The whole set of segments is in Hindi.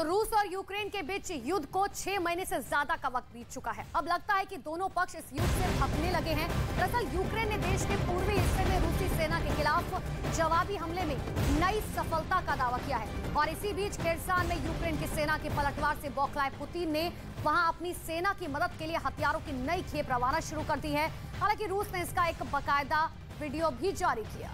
तो रूस और यूक्रेन के बीच युद्ध को 6 महीने से ज्यादा का वक्त बीत चुका है। अब लगता है कि दोनों पक्ष इस युद्ध से थकने लगे हैं। दरअसल यूक्रेन ने देश के पूर्वी हिस्से में रूसी सेना के खिलाफ जवाबी हमले में नई सफलता का दावा किया है और इसी बीच खेरसान में यूक्रेन की सेना के पलटवार से बौखलाए पुतिन ने वहां अपनी सेना की मदद के लिए हथियारों की नई खेप रवाना शुरू कर दी है। हालांकि रूस ने इसका एक बाकायदा वीडियो भी जारी किया।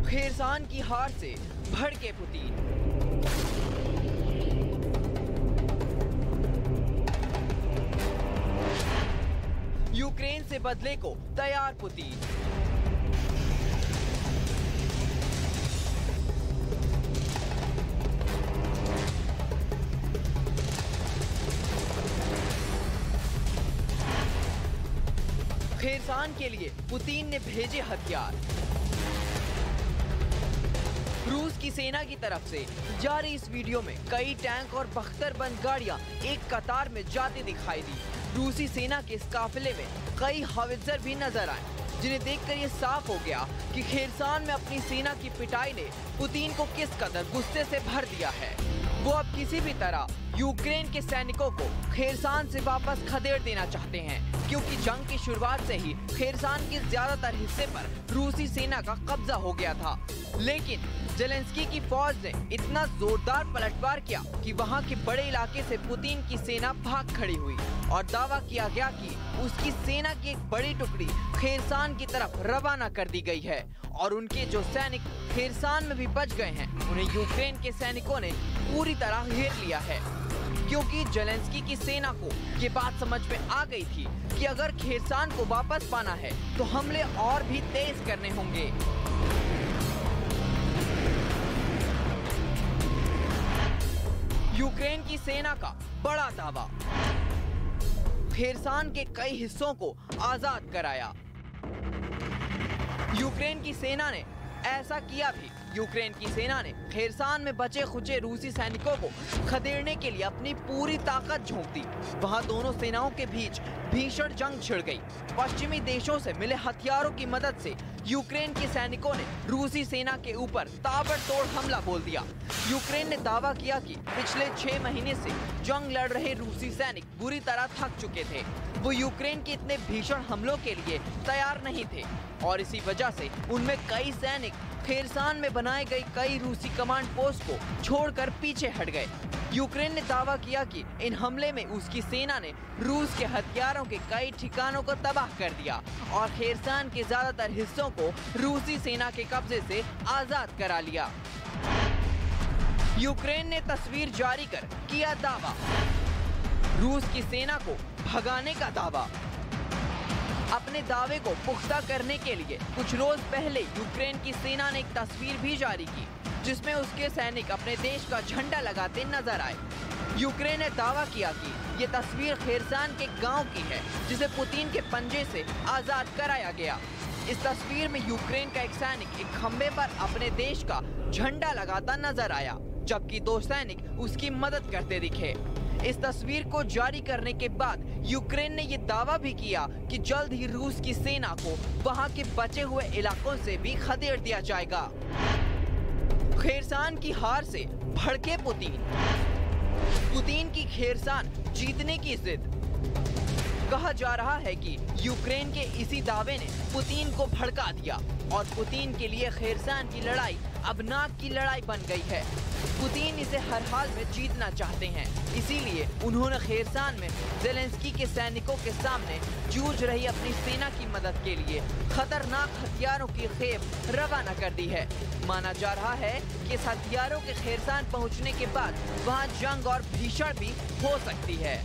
खेरसान की हार से भड़के पुतिन। यूक्रेन से बदले को तैयार पुतिन। खेरसान के लिए पुतिन ने भेजे हथियार। रूस की सेना की तरफ से जारी इस वीडियो में कई टैंक और बख्तरबंद गाड़ियां एक कतार में जाती दिखाई दी। रूसी सेना के इस काफिले में कई हॉवित्जर भी नजर आए, जिन्हें देखकर ये साफ हो गया कि खेरसान में अपनी सेना की पिटाई ने पुतिन को किस कदर गुस्से से भर दिया है। वो अब किसी भी तरह यूक्रेन के सैनिकों को खेरसान से वापस खदेड़ देना चाहते हैं, क्योंकि जंग की शुरुआत से ही खेरसान के ज्यादातर हिस्से पर रूसी सेना का कब्जा हो गया था। लेकिन जेलेंस्की की फौज ने इतना जोरदार पलटवार किया कि वहां के बड़े इलाके से पुतिन की सेना भाग खड़ी हुई और दावा किया गया कि उसकी सेना की एक बड़ी टुकड़ी खेरसान की तरफ रवाना कर दी गई है और उनके जो सैनिक खेरसान में भी बच गए हैं, उन्हें यूक्रेन के सैनिकों ने पूरी तरह घेर लिया है। क्योंकि जेलेंस्की की सेना को ये बात समझ में आ गई थी कि अगर खेरसान को वापस पाना है तो हमले और भी तेज करने होंगे। यूक्रेन की सेना का बड़ा दावा, खेरसान के कई हिस्सों को आजाद कराया। यूक्रेन की सेना ने ऐसा किया भी। यूक्रेन की सेना ने खेरसान में बचे खुचे रूसी सैनिकों को खदेड़ने के लिए अपनी पूरी ताकत झोंक दी। वहां दोनों सेनाओं के बीच भीषण जंग छिड़ गई। पश्चिमी देशों से मिले हथियारों की मदद से यूक्रेन के सैनिकों ने रूसी सेना के ऊपर ताबड़तोड़ हमला बोल दिया। यूक्रेन ने दावा किया कि पिछले 6 महीने से जंग लड़ रहे रूसी सैनिक बुरी तरह थक चुके थे। वो यूक्रेन के इतने भीषण हमलों के लिए तैयार नहीं थे और इसी वजह से उनमें कई सैनिक खेरसान में बनाए गए कई रूसी कमांड पोस्ट को छोड़कर पीछे हट गए। यूक्रेन ने दावा किया कि इन हमले में उसकी सेना ने रूस के हथियारों के कई ठिकानों को तबाह कर दिया और खेरसान के ज्यादातर हिस्सों को रूसी सेना के कब्जे से आजाद करा लिया। यूक्रेन ने तस्वीर जारी कर किया दावा, रूस की सेना को भगाने का दावा। अपने दावे को पुख्ता करने के लिए कुछ रोज पहले यूक्रेन की सेना ने एक तस्वीर भी जारी की, जिसमें उसके सैनिक अपने देश का झंडा लगाते नजर आए। यूक्रेन ने दावा किया कि ये तस्वीर खेरसान के गांव की है, जिसे पुतिन के पंजे से आजाद कराया गया। इस तस्वीर में यूक्रेन का एक सैनिक एक खंबे पर अपने देश का झंडा लगाता नजर आया, जबकि 2 सैनिक उसकी मदद करते दिखे। इस तस्वीर को जारी करने के बाद यूक्रेन ने ये दावा भी किया कि जल्द ही रूस की सेना को वहां के बचे हुए इलाकों से भी खदेड़ दिया जाएगा। खेरसान की हार से भड़के पुतिन। पुतिन की खेरसान जीतने की जिद। कहा जा रहा है कि यूक्रेन के इसी दावे ने पुतिन को भड़का दिया और पुतिन के लिए खेरसान की लड़ाई अब नाक की लड़ाई बन गई है। पुतिन इसे हर हाल में जीतना चाहते हैं, इसीलिए उन्होंने खेरसान में जेलेंस्की के सैनिकों के सामने जूझ रही अपनी सेना की मदद के लिए खतरनाक हथियारों की खेप रवाना कर दी है। माना जा रहा है कि इस हथियारों के खेरसान पहुंचने के बाद वहां जंग और भीषण भी हो सकती है।